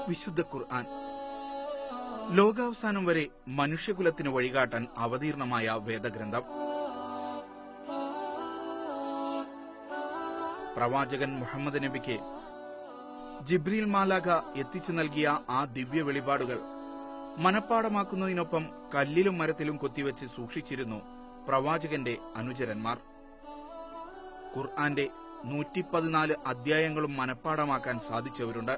വിശുദ്ധ ഖുർആൻ ലോകാവസാനം വരെ മനുഷ്യകുലത്തിന് വഴികാട്ടാൻ അവതീർണമായ വേദഗ്രന്ഥം. പ്രവാചകൻ മുഹമ്മദ് നബിക്ക് ജിബ്രീൽ മാലാഖ എത്തിച്ചു നൽകിയ ആ ദിവ്യ വെളിപാടുകൾ മനപ്പാടമാക്കുന്നതിനൊപ്പം കല്ലിലും മരത്തിലും കൊത്തിവെച്ച് സൂക്ഷിച്ചിരുന്നു പ്രവാചകന്റെ അനുചരന്മാർ. ഖുർആന്റെ 114 അധ്യായങ്ങളും മനപ്പാടമാക്കാൻ സാധിച്ചവരുണ്ട്.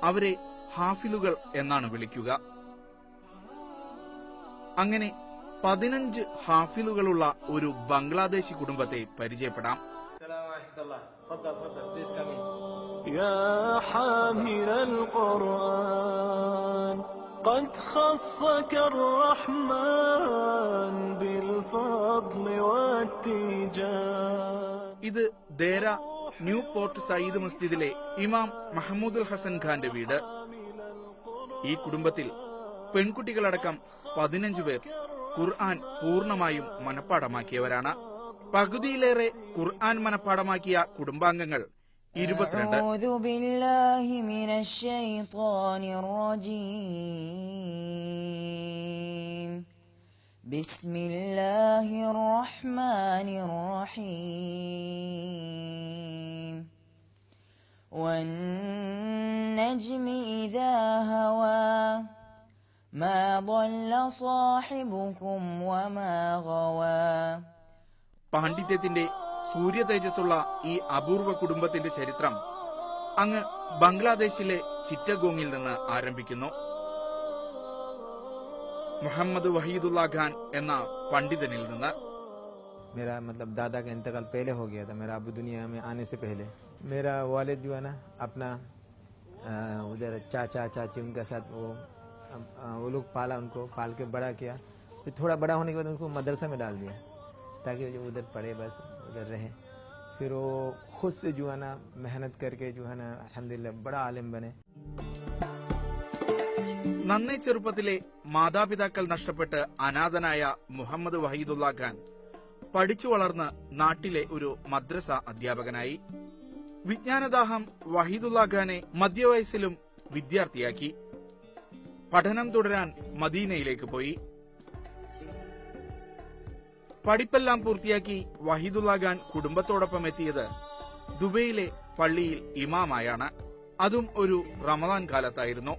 അവരെ ഹാഫിലുകൾ എന്നാണ് വിളിക്കുക. അങ്ങനെ 15 ഹാഫിലുകളുള്ള ഒരു ബംഗ്ലാദേശി കുടുംബത്തെ പരിചയപ്പെടാം. يا حامل القرآن قد خصك الرحمن بالفضل والتيجان. ഇത് ദേര ന്യൂ പോർട്ട് സയ്യിദ് മസ്ജിദിലെ ഇമാം മഹ്മൂദുൽ ഹസൻ ഖാന്റെ വീട്. ഈ കുടുംബത്തിൽ പെൺകുട്ടികളടക്കം 15 പേർ ഖുർആൻ പൂർണ്ണമായും മനപ്പാടമാക്കിയവരാണ്. പകുതിയിലേറെ ഖുർആൻ മനപ്പാടമാക്കിയ കുടുംബാംഗങ്ങൾ 22. أعوذ بالله من الشيطان الرجيم. بسم الله الرحمن الرحيم. والنجم إذا هوى ما ضل صاحبكم وما غوى. പാണ്ഡിത്യത്തിന്റെ സൂര്യ തേജസ്സുള്ള ഈ അപൂർവ കുടുംബത്തിന്റെ ചരിത്രം അങ്ങ് ബംഗ്ലാദേശിലെ ചിറ്റഗോങ്ങിൽ നിന്ന് ആരംഭിക്കുന്നു. മുഹമ്മദ് വഹീദുള്ള ഖാൻ എന്ന പണ്ഡിതനിൽ നിന്ന്. मेरा मतलब दादा का इंतकाल पहले हो गया था, मेरा अबू दुनिया में आने से पहले. मेरा वालिद जो है ना अपना उधर चाचा चाची उनके साथ वो लोग पाला, उनको पाल के बड़ा किया. फिर थोड़ा बड़ा होने के बाद उनको मदरसा में डाल दिया ताकि जो उधर पढ़े, बस उधर रहे. फिर वो खुद से जो है ना मेहनत करके जो है ना अल्हम्दुलिल्लाह बड़ा आलिम बने. നന്നേ ചെറുപ്പത്തിലെ മാതാപിതാക്കൾ നഷ്ടപ്പെട്ട് അനാഥനായ മുഹമ്മദ് വഹീദുള്ള ഖാൻ പഠിച്ചു വളർന്ന് നാട്ടിലെ ഒരു മദ്രസ അധ്യാപകനായി. വിജ്ഞാനദാഹം വഹീദുള്ള ഖാനെ മധ്യവയസ്സിലും വിദ്യാർത്ഥിയാക്കി. പഠനം തുടരാൻ മദീനയിലേക്ക് പോയി. പഠിപ്പെല്ലാം പൂർത്തിയാക്കി വഹീദുള്ള ഖാൻ കുടുംബത്തോടൊപ്പം എത്തിയത് ദുബൈയിലെ പള്ളിയിൽ ഇമാമായാണ്. അതും ഒരു Ramadan കാലത്തായിരുന്നു.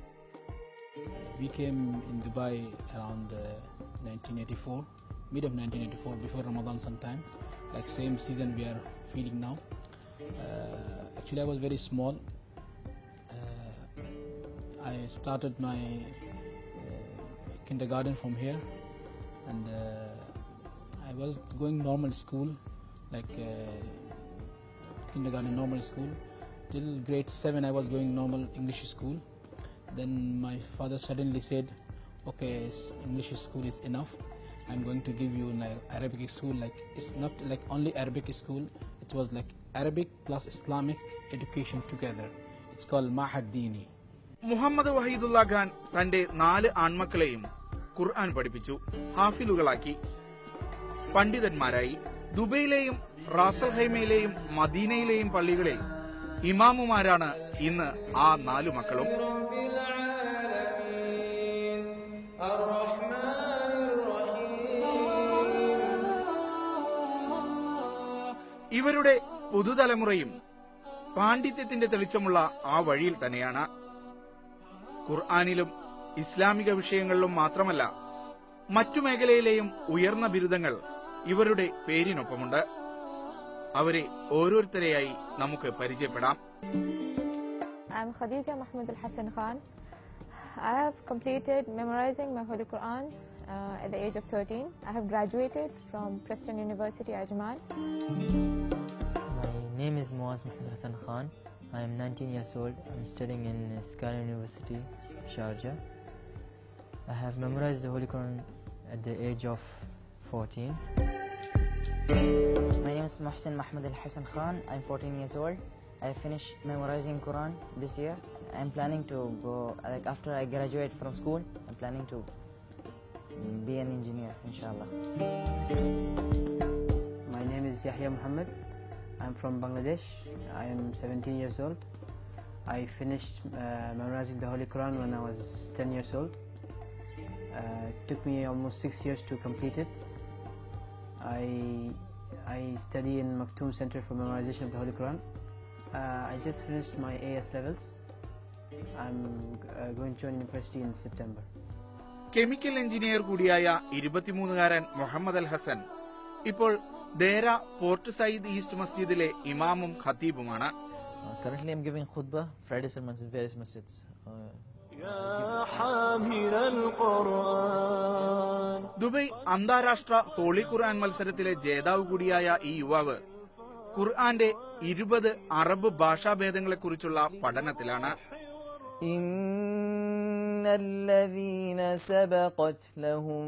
We came in Dubai around 1984, mid of 1984, before Ramadan sometime, like same season we are feeling now. Actually I was very small. I started my kindergarten from here, and I was going normal school, like kindergarten normal school. Till grade 7 I was going normal English school. Then my father suddenly said, okay, English school is enough. I'm going to give you an Arabic school. Like it's not like only Arabic school. It was like Arabic plus Islamic education together. It's called Mahad Dini. Muhammad വഹീദുള്ള Khan തന്റെ 4 ആൺമക്കളെയും ഖുർആൻ പഠിപ്പിച്ചു, ഹാഫിലുകളാക്കി, പണ്ഡിതന്മാരായി. ദുബൈയിലെയും Ras al ഹൈമയിലെയും മദീനയിലെയും പള്ളികളിൽ ഇമാമുമാരാണ് ഇന്ന് ആ 4 മക്കളും. ഇവരുടെ പുതുതലമുറയും പാണ്ഡിത്യത്തിന്റെ തെളിച്ചമുള്ള ആ വഴിയിൽ തന്നെയാണ്. ഖുർആനിലും ഇസ്ലാമിക വിഷയങ്ങളിലും മാത്രമല്ല, മറ്റു മേഖലയിലെയും ഉയർന്ന ബിരുദങ്ങൾ ഇവരുടെ പേരിനൊപ്പമുണ്ട്. അവരെ ഓരോരുത്തരെയായി നമുക്ക് പരിചയപ്പെടാം. I'm Khadija Mahmoud Al-Hassan Khan. I have completed memorizing my Holy Quran at the age of 13. I have graduated from Preston University, Ajman. My name is Muaz Mahmoud Hassan Khan. I am 19 years old. I'm studying in Skyline University, Sharjah. I have memorized the Holy Quran at the age of 14. My name is Muhsin Mahmoud Al-Hassan Khan. I'm 14 years old. I finished memorizing Quran this year. I'm planning to go, like after I graduate from school, I'm planning to be an engineer, inshallah. My name is Yahya Muhammad. I'm from Bangladesh. I am 17 years old. I finished memorizing the Holy Quran when I was 10 years old. It took me almost 6 years to complete it. I study in Maktoum Center for Memorization of the Holy Quran. I just finished my AS levels. I'm going to join university in September. Chemical engineer കൂടിയായ 23-കാരൻ മുഹമ്മദ് അൽ ഹസൻ ഇപ്പോൾ Deira port Sayed east മസ്ജിദിലെ ഇമാമും ഖത്തീബുമാണ്. Currently I'm giving khutbah Friday sermons in various masjids. Dubai അന്താരാഷ്ട്ര holy Quran മത്സരത്തിലെ ജേതാവ് കൂടിയായ ഈ യുവാവ് ഖുർആന്റെ 20 അറബ് ഭാഷാഭേദങ്ങളെക്കുറിച്ചുള്ള പഠനത്തിലാണ്. الذين سبقت لهم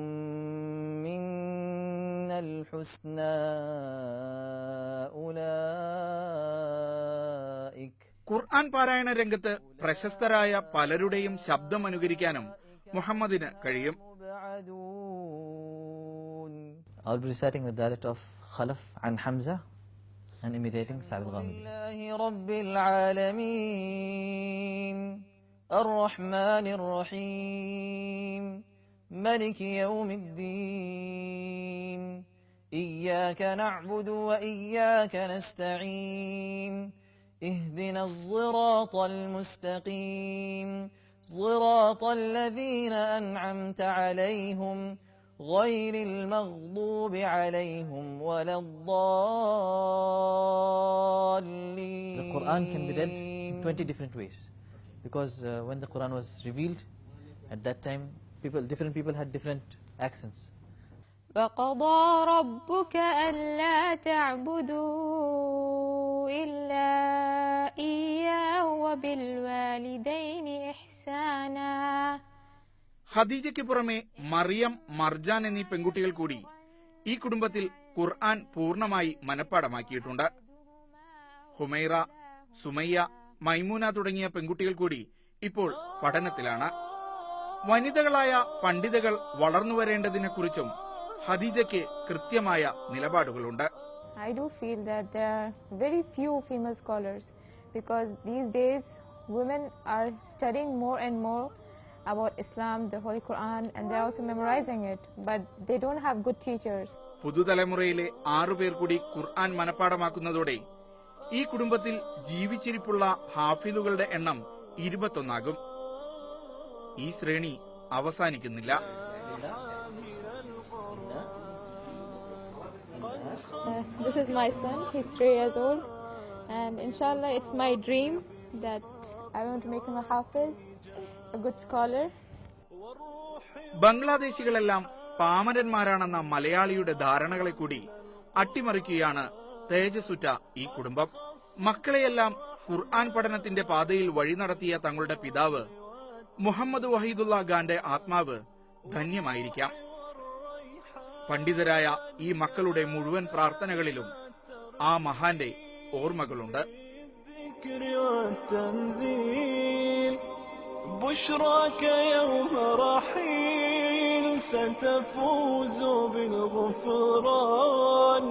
منا الحسنى أولئك. ഖുർആൻ പാരായണ രംഗത്ത് പ്രശസ്തരായ പലരുടെയും ശബ്ദം അനുകരിക്കാനും മുഹമ്മദിന് കഴിയും. I'll be reciting with the dialect of Khalaf and Hamza and imitating Sa'd al-Ghamidi. Rabbil Alameen الرحمن الرحيم مالك يوم الدين إياك نعبد وإياك نستعين اهدنا الصراط المستقيم صراط الذين أنعمت عليهم غير المغضوب عليهم ولا الضالين. The Quran can be read in 20 different ways. Because when the Quran was revealed, at that time, different people had different accents. وَقَضَى رَبُّكَ أَلَّا تَعْبُدُوا إِلَّا إِيَّاهُ وَبِالْوَالِدَيْنِ إِحْسَانًا. ഖദീജയ്ക്ക് പുറമെ മറിയം, മർജാൻ എന്നീ പെൺകുട്ടികൾ കൂടി ഈ കുടുംബത്തിൽ ഖുർആൻ പൂർണ്ണമായി മനഃപ്പാടമാക്കിയിട്ടുണ്ട്. ഹുമൈറ, സുമയ്യ, മൈമൂന തുടങ്ങിയ പെൺകുട്ടികൾ കൂടി ഇപ്പോൾ പഠനത്തിലാണ്. വനിതകളായ പണ്ഡിതകൾ വളർന്നു വരേണ്ടതിനെക്കുറിച്ചും ഖദീജയ്ക്ക് കൃത്യമായ നിലപാടുകളുണ്ട്. I do feel that there are very few female scholars because these days women are studying more and more about Islam, the Holy Quran, and they're also memorizing it, but they don't have good teachers. പുതുതലമുറയിലെ 6 പേർ കൂടി ഖുർആൻ മനഃപ്പാടമാക്കുന്നതോടെ ഈ കുടുംബത്തിൽ ജീവിച്ചിരിപ്പുള്ള ഹാഫിദുകളുടെ എണ്ണം 21 ആകും. ഈ ശ്രേണി അവസാനിക്കുന്നില്ല. This is my son, he's 3 years old, and inshallah it's my dream that I want to make him a hafiz, a good scholar. ബംഗ്ലാദേശികളെല്ലാം പാമരന്മാരാണെന്ന മലയാളിയുടെ ധാരണകളെ കൂടി അട്ടിമറിക്കുകയാണ് തേജസുറ്റ ഈ കുടുംബം. മക്കളെയെല്ലാം ഖുർആൻ പഠനത്തിന്റെ പാതയിൽ വഴി നടത്തിയ തങ്ങളുടെ പിതാവ് മുഹമ്മദ് വഹീദുള്ള ഖാന്റെ ആത്മാവ് ധന്യമായിരിക്കാം. പണ്ഡിതരായ ഈ മക്കളുടെ മുഴുവൻ പ്രാർത്ഥനകളിലും ആ മഹാന്റെ ഓർമ്മകളുണ്ട്. بشراك يوم رحيل ستفوز بالغفران